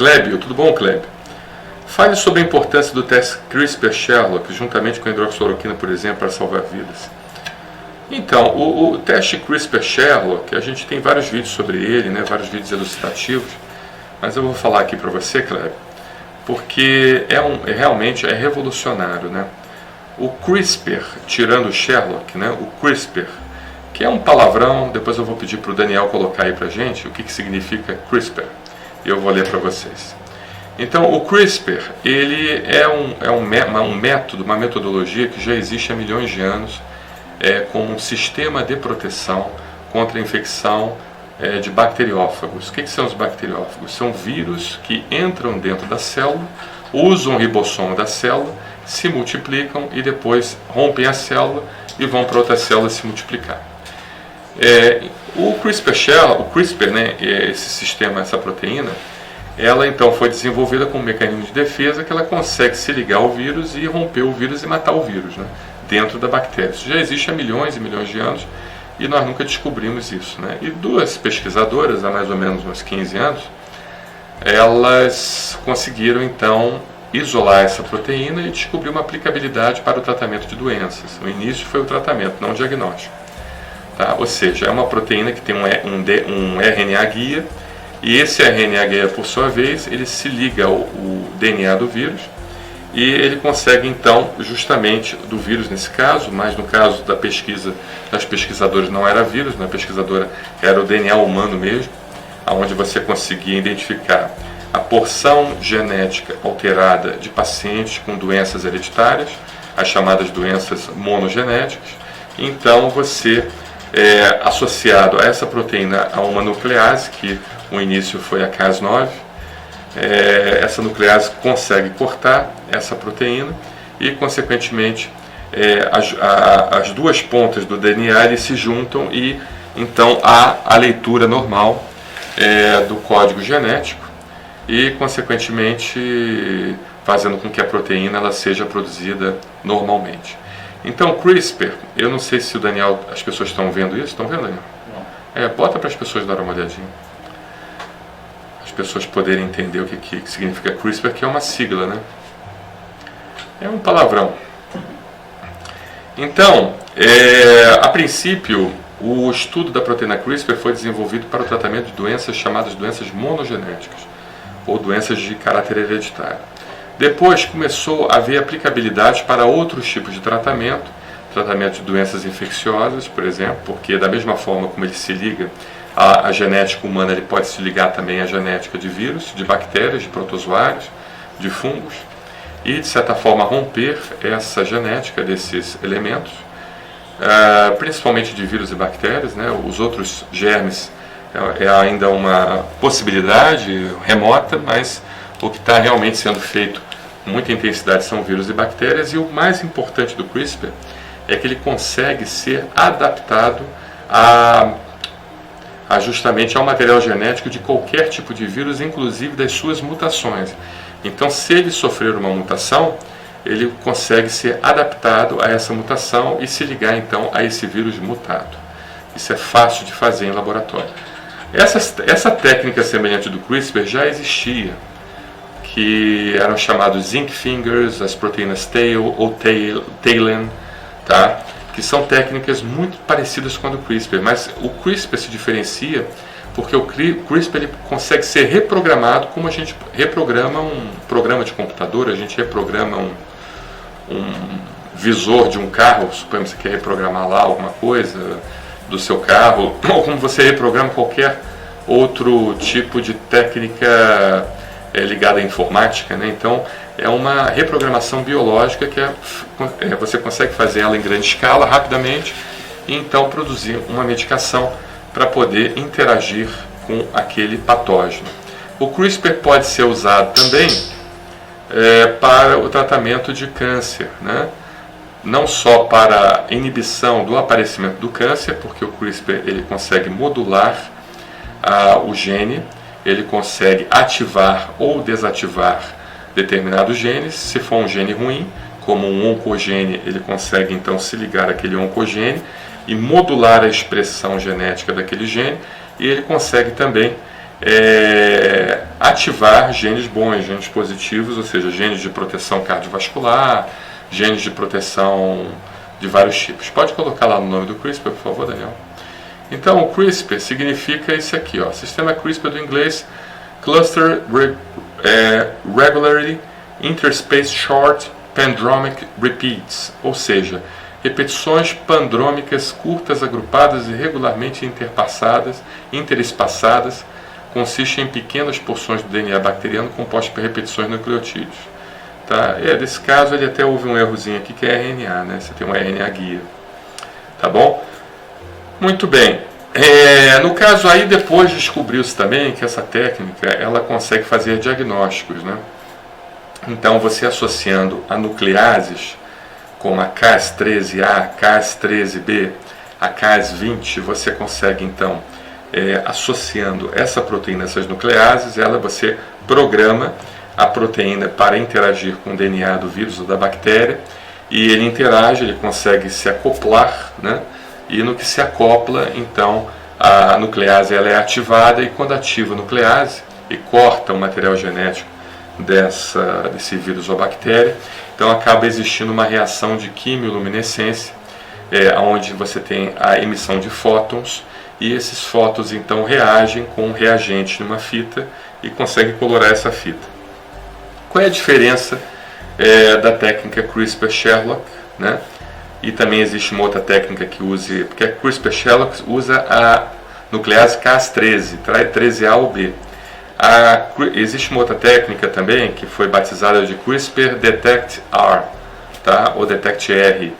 Clébio, tudo bom, Clébio? Fale sobre a importância do teste CRISPR-Sherlock, juntamente com a hidroxicloroquina, por exemplo, para salvar vidas. Então, o teste CRISPR-Sherlock, a gente tem vários vídeos sobre ele, né, vários vídeos elucidativos, mas eu vou falar aqui para você, Clébio, porque realmente é revolucionário, né? O CRISPR, tirando o Sherlock, né, o CRISPR, que é um palavrão, depois eu vou pedir para o Daniel colocar aí para a gente o que significa CRISPR, e eu vou ler para vocês. Então, o CRISPR, ele é um método, uma metodologia que já existe há milhões de anos, como um sistema de proteção contra a infecção de bacteriófagos. O que são os bacteriófagos? São vírus que entram dentro da célula, usam o ribossomo da célula, se multiplicam e depois rompem a célula e vão para outra célula se multiplicar. O CRISPR, né, esse sistema, essa proteína, ela então foi desenvolvida como um mecanismo de defesa que ela consegue se ligar ao vírus e romper o vírus e matar o vírus, né, dentro da bactéria. Isso já existe há milhões e milhões de anos e nós nunca descobrimos isso, né? E duas pesquisadoras, há mais ou menos uns 15 anos, elas conseguiram então isolar essa proteína e descobrir uma aplicabilidade para o tratamento de doenças. O início foi o tratamento, não o diagnóstico. Tá? Ou seja, é uma proteína que tem um RNA guia, e esse RNA guia, por sua vez, ele se liga ao DNA do vírus, e ele consegue então, justamente do vírus nesse caso, mas no caso da pesquisa das pesquisadoras não era vírus, na pesquisadora era o DNA humano mesmo, onde você conseguia identificar a porção genética alterada de pacientes com doenças hereditárias, as chamadas doenças monogenéticas. Então você, associado a essa proteína a uma nuclease, que o início foi a Cas9, essa nuclease consegue cortar essa proteína e, consequentemente, as duas pontas do DNA eles se juntam e então há a leitura normal do código genético e, consequentemente, fazendo com que a proteína ela seja produzida normalmente. Então, CRISPR, eu não sei se o Daniel, as pessoas estão vendo isso, estão vendo, Daniel? Não. Bota para as pessoas darem uma olhadinha. As pessoas poderem entender o que significa CRISPR, que é uma sigla, né? É um palavrão. Então, a princípio, o estudo da proteína CRISPR foi desenvolvido para o tratamento de doenças chamadas doenças monogenéticas, ou doenças de caráter hereditário. Depois começou a haver aplicabilidade para outros tipos de tratamento de doenças infecciosas, por exemplo, porque da mesma forma como ele se liga à genética humana, ele pode se ligar também à genética de vírus, de bactérias, de protozoários, de fungos, e de certa forma romper essa genética desses elementos, principalmente de vírus e bactérias, né? Os outros germes é ainda uma possibilidade remota, mas o que está realmente sendo feito com muita intensidade são vírus e bactérias, e o mais importante do CRISPR é que ele consegue ser adaptado justamente ao material genético de qualquer tipo de vírus, inclusive das suas mutações. Então, se ele sofrer uma mutação, ele consegue ser adaptado a essa mutação e se ligar então a esse vírus mutado. Isso é fácil de fazer em laboratório. Essa técnica semelhante do CRISPR já existia, que eram chamados zinc fingers, as proteínas TALE ou TALEN, tá? Que são técnicas muito parecidas com a do CRISPR, mas o CRISPR se diferencia porque o CRISPR ele consegue ser reprogramado como a gente reprograma um programa de computador, a gente reprograma um visor de um carro, suponhamos que você quer reprogramar lá alguma coisa do seu carro, ou como você reprograma qualquer outro tipo de técnica ligada à informática, né? Então, é uma reprogramação biológica que você consegue fazer ela em grande escala, rapidamente, e então produzir uma medicação para poder interagir com aquele patógeno. O CRISPR pode ser usado também para o tratamento de câncer, né? Não só para a inibição do aparecimento do câncer, porque o CRISPR ele consegue modular o gene, ele consegue ativar ou desativar determinados genes. Se for um gene ruim, como um oncogene, ele consegue então se ligar àquele oncogene e modular a expressão genética daquele gene, e ele consegue também ativar genes bons, genes positivos, ou seja, genes de proteção cardiovascular, genes de proteção de vários tipos. Pode colocar lá no nome do CRISPR, por favor, Daniel. Então, o CRISPR significa isso aqui, ó, sistema CRISPR do inglês, Cluster Regularly Interspace Short Palindromic Repeats, ou seja, repetições pandrômicas curtas, agrupadas e regularmente interespaçadas, consistem em pequenas porções do DNA bacteriano compostas por repetições nucleotídeos. Tá? Nesse caso, ele até houve um errozinho aqui que é RNA, né? Você tem um RNA guia. Tá bom? Muito bem. No caso aí, depois descobriu-se também que essa técnica ela consegue fazer diagnósticos, né? Então, você associando a nucleases, como a Cas13A, Cas13B, a Cas20, você consegue então, associando essa proteína, essas nucleases, você programa a proteína para interagir com o DNA do vírus ou da bactéria, e ele interage, ele consegue se acoplar, né? E no que se acopla, então, a nuclease ela é ativada, e quando ativa a nuclease e corta o material genético desse vírus ou bactéria, então acaba existindo uma reação de quimioluminescência, onde você tem a emissão de fótons, e esses fótons então reagem com um reagente numa fita e conseguem colorar essa fita. Qual é a diferença da técnica CRISPR-Sherlock, né? E também existe uma outra técnica que use, porque a CRISPR-Sherlock usa a nuclease Cas13, 13A ou B. Existe uma outra técnica também que foi batizada de CRISPR-Detect-R, tá? Ou Detect-R,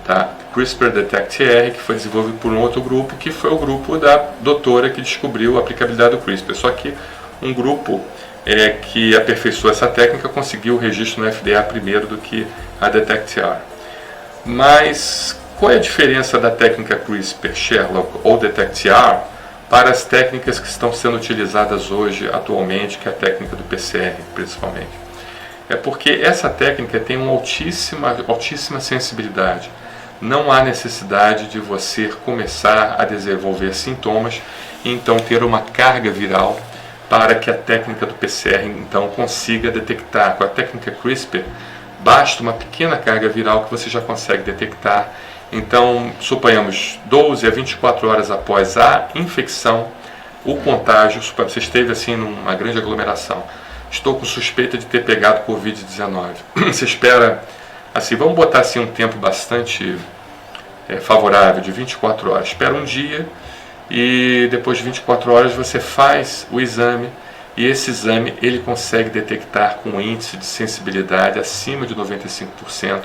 tá? CRISPR-Detect-R, que foi desenvolvido por um outro grupo, que foi o grupo da doutora que descobriu a aplicabilidade do CRISPR. Só que um grupo que aperfeiçoou essa técnica conseguiu o registro no FDA primeiro do que a Detect-R. Mas qual é a diferença da técnica CRISPR-Sherlock ou Detect-R para as técnicas que estão sendo utilizadas hoje, atualmente, que é a técnica do PCR, principalmente? É porque essa técnica tem uma altíssima sensibilidade. Não há necessidade de você começar a desenvolver sintomas e então ter uma carga viral para que a técnica do PCR então consiga detectar. Com a técnica CRISPR, basta uma pequena carga viral que você já consegue detectar. Então, suponhamos 12 a 24 horas após a infecção, o contágio, você esteve assim numa grande aglomeração, estou com suspeita de ter pegado Covid-19. Você espera, assim, vamos botar assim um tempo bastante favorável, de 24 horas. Espera um dia e depois de 24 horas você faz o exame, e esse exame ele consegue detectar com um índice de sensibilidade acima de 95%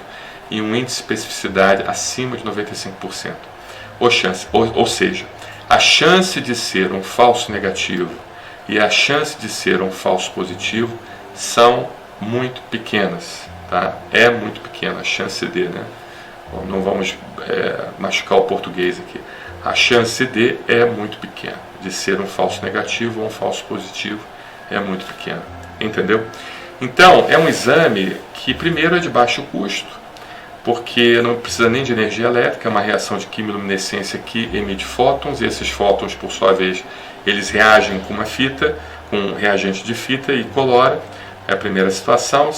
e um índice de especificidade acima de 95%. Ou seja, a chance de ser um falso negativo e a chance de ser um falso positivo são muito pequenas, tá? É muito pequena a chance de, né? Bom, não vamos machucar o português aqui. A chance de é muito pequena, de ser um falso negativo ou um falso positivo é muito pequena, entendeu? Então, é um exame que primeiro é de baixo custo, porque não precisa nem de energia elétrica, é uma reação de quimiluminescência que emite fótons, e esses fótons, por sua vez, eles reagem com uma fita, com um reagente de fita e colora. É a primeira situação.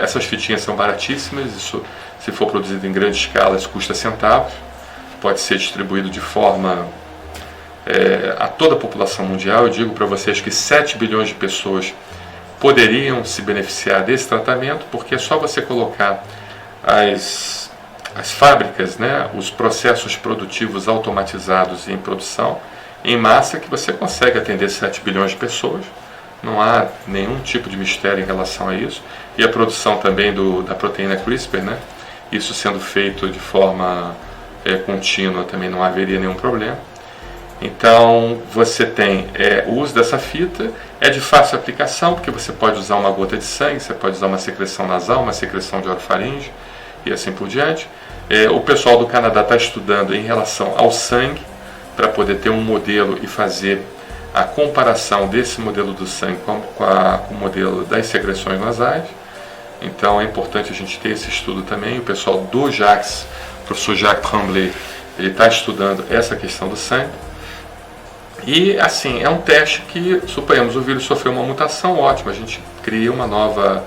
Essas fitinhas são baratíssimas, isso, se for produzido em grande escala, isso custa centavos. Pode ser distribuído de forma a toda a população mundial. Eu digo para vocês que 7 bilhões de pessoas poderiam se beneficiar desse tratamento, porque é só você colocar as fábricas, né, os processos produtivos automatizados em produção, em massa, que você consegue atender 7 bilhões de pessoas. Não há nenhum tipo de mistério em relação a isso. E a produção também da proteína CRISPR, né, isso sendo feito de forma contínua, também não haveria nenhum problema. Então você tem o uso dessa fita, é de fácil aplicação, porque você pode usar uma gota de sangue, você pode usar uma secreção nasal, uma secreção de orofaringe e assim por diante. O pessoal do Canadá está estudando em relação ao sangue, para poder ter um modelo e fazer a comparação desse modelo do sangue com o modelo das secreções nasais. Então é importante a gente ter esse estudo também. O pessoal do JAX, o professor Jacques Tremblay, ele está estudando essa questão do sangue. E assim, é um teste que, suponhamos, o vírus sofreu uma mutação, ótima, a gente cria uma nova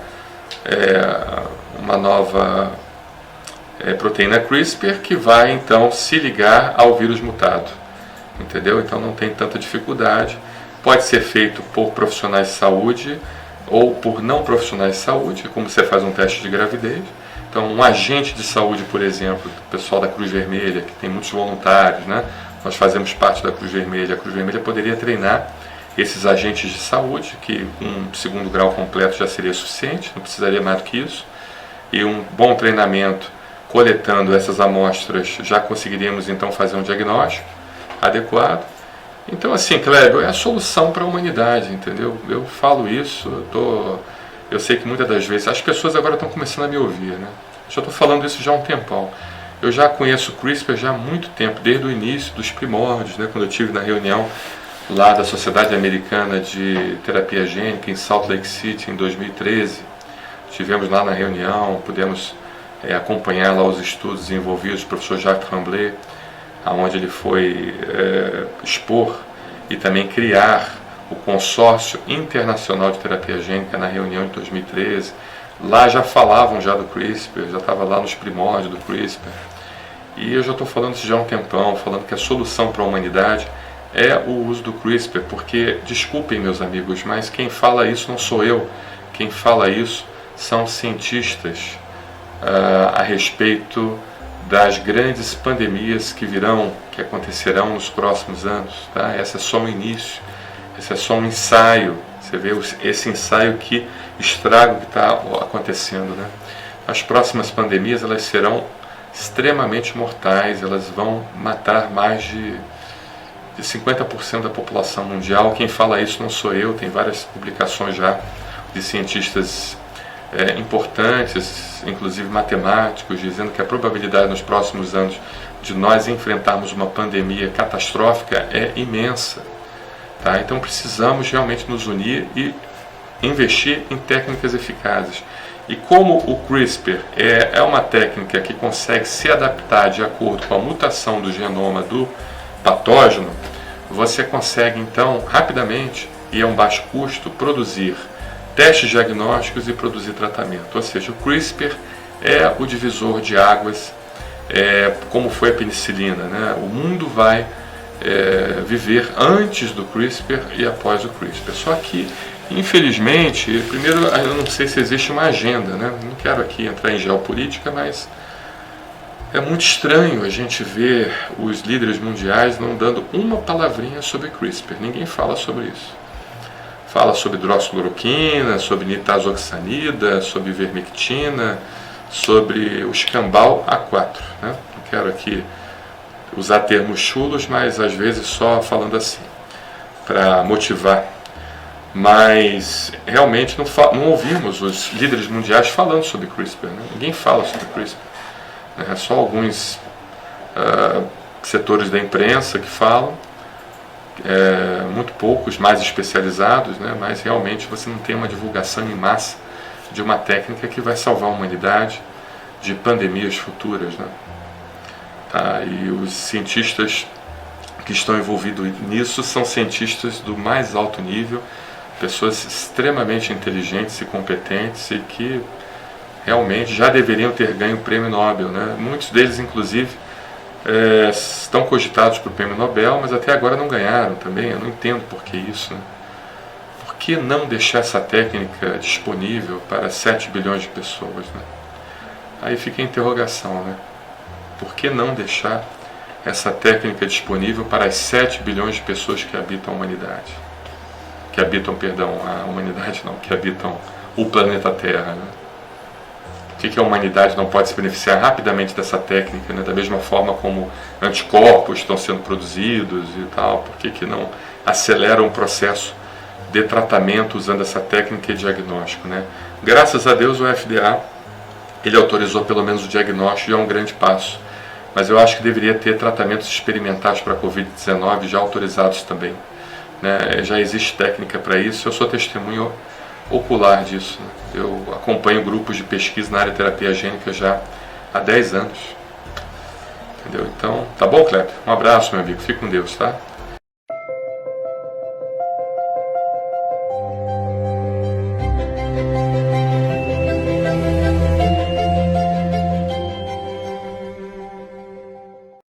proteína CRISPR que vai então se ligar ao vírus mutado, entendeu? Então não tem tanta dificuldade, pode ser feito por profissionais de saúde ou por não profissionais de saúde, como você faz um teste de gravidez. Então um agente de saúde, por exemplo, o pessoal da Cruz Vermelha, que tem muitos voluntários, né? Nós fazemos parte da Cruz Vermelha, a Cruz Vermelha poderia treinar esses agentes de saúde, que um segundo grau completo já seria suficiente, não precisaria mais do que isso, e um bom treinamento coletando essas amostras, já conseguiríamos então fazer um diagnóstico adequado. Então assim, Kleber, é a solução para a humanidade, entendeu? Eu falo isso, eu sei que muitas das vezes, as pessoas agora estão começando a me ouvir, né? Já estou falando isso já há um tempão. Eu já conheço o CRISPR já há muito tempo, desde o início dos primórdios, né? Quando eu estive na reunião lá da Sociedade Americana de Terapia Gênica em Salt Lake City em 2013. Estivemos lá na reunião, pudemos acompanhar lá os estudos desenvolvidos do professor Jacques Tremblay, onde ele foi expor e também criar o Consórcio Internacional de Terapia Gênica na reunião de 2013. Lá já falavam já do CRISPR, já estava lá nos primórdios do CRISPR. E eu já estou falando isso já há um tempão, falando que a solução para a humanidade é o uso do CRISPR, porque, desculpem meus amigos, mas quem fala isso não sou eu, quem fala isso são cientistas a respeito das grandes pandemias que virão, que acontecerão nos próximos anos. Tá? Esse é só um início, esse é só um ensaio. Você vê esse ensaio que estraga o que está acontecendo. Né? As próximas pandemias elas serão extremamente mortais, elas vão matar mais de 50% da população mundial. Quem fala isso não sou eu, tem várias publicações já de cientistas importantes, inclusive matemáticos, dizendo que a probabilidade nos próximos anos de nós enfrentarmos uma pandemia catastrófica é imensa. Tá? Então precisamos realmente nos unir e investir em técnicas eficazes. E como o CRISPR é uma técnica que consegue se adaptar de acordo com a mutação do genoma do patógeno, você consegue então rapidamente e a um baixo custo produzir testes diagnósticos e produzir tratamento. Ou seja, o CRISPR é o divisor de águas, como foi a penicilina. Né? O mundo vai viver antes do CRISPR e após o CRISPR. Só que, infelizmente, primeiro, eu não sei se existe uma agenda, né? Não quero aqui entrar em geopolítica, mas é muito estranho a gente ver os líderes mundiais não dando uma palavrinha sobre CRISPR. Ninguém fala sobre isso. Fala sobre hidroxicloroquina, sobre nitazoxanida, sobre ivermectina, sobre o escambau A4. Né? Não quero aqui usar termos chulos, mas às vezes só falando assim, para motivar. Mas realmente não ouvimos os líderes mundiais falando sobre CRISPR. Né? Ninguém fala sobre CRISPR. É só alguns setores da imprensa que falam, muito poucos mais especializados, né? Mas realmente você não tem uma divulgação em massa de uma técnica que vai salvar a humanidade de pandemias futuras. Né? Tá? E os cientistas que estão envolvidos nisso são cientistas do mais alto nível, pessoas extremamente inteligentes e competentes e que realmente já deveriam ter ganho o prêmio Nobel. Né? Muitos deles, inclusive, estão cogitados para o prêmio Nobel, mas até agora não ganharam também. Eu não entendo por que isso. Né? Por que não deixar essa técnica disponível para 7 bilhões de pessoas? Né? Aí fica a interrogação. Né? Por que não deixar essa técnica disponível para as 7 bilhões de pessoas que habitam a humanidade? Que habitam o planeta Terra. Né? Por que a humanidade não pode se beneficiar rapidamente dessa técnica, né? Da mesma forma como anticorpos estão sendo produzidos e tal? Por que não acelera um processo de tratamento usando essa técnica de diagnóstico? Né? Graças a Deus o FDA ele autorizou pelo menos o diagnóstico e é um grande passo. Mas eu acho que deveria ter tratamentos experimentais para a Covid-19 já autorizados também. Né? Já existe técnica para isso, eu sou testemunho ocular disso. Né? Eu acompanho grupos de pesquisa na área de terapia gênica já há 10 anos. Entendeu? Então, tá bom, Kleber? Um abraço, meu amigo. Fique com Deus, tá?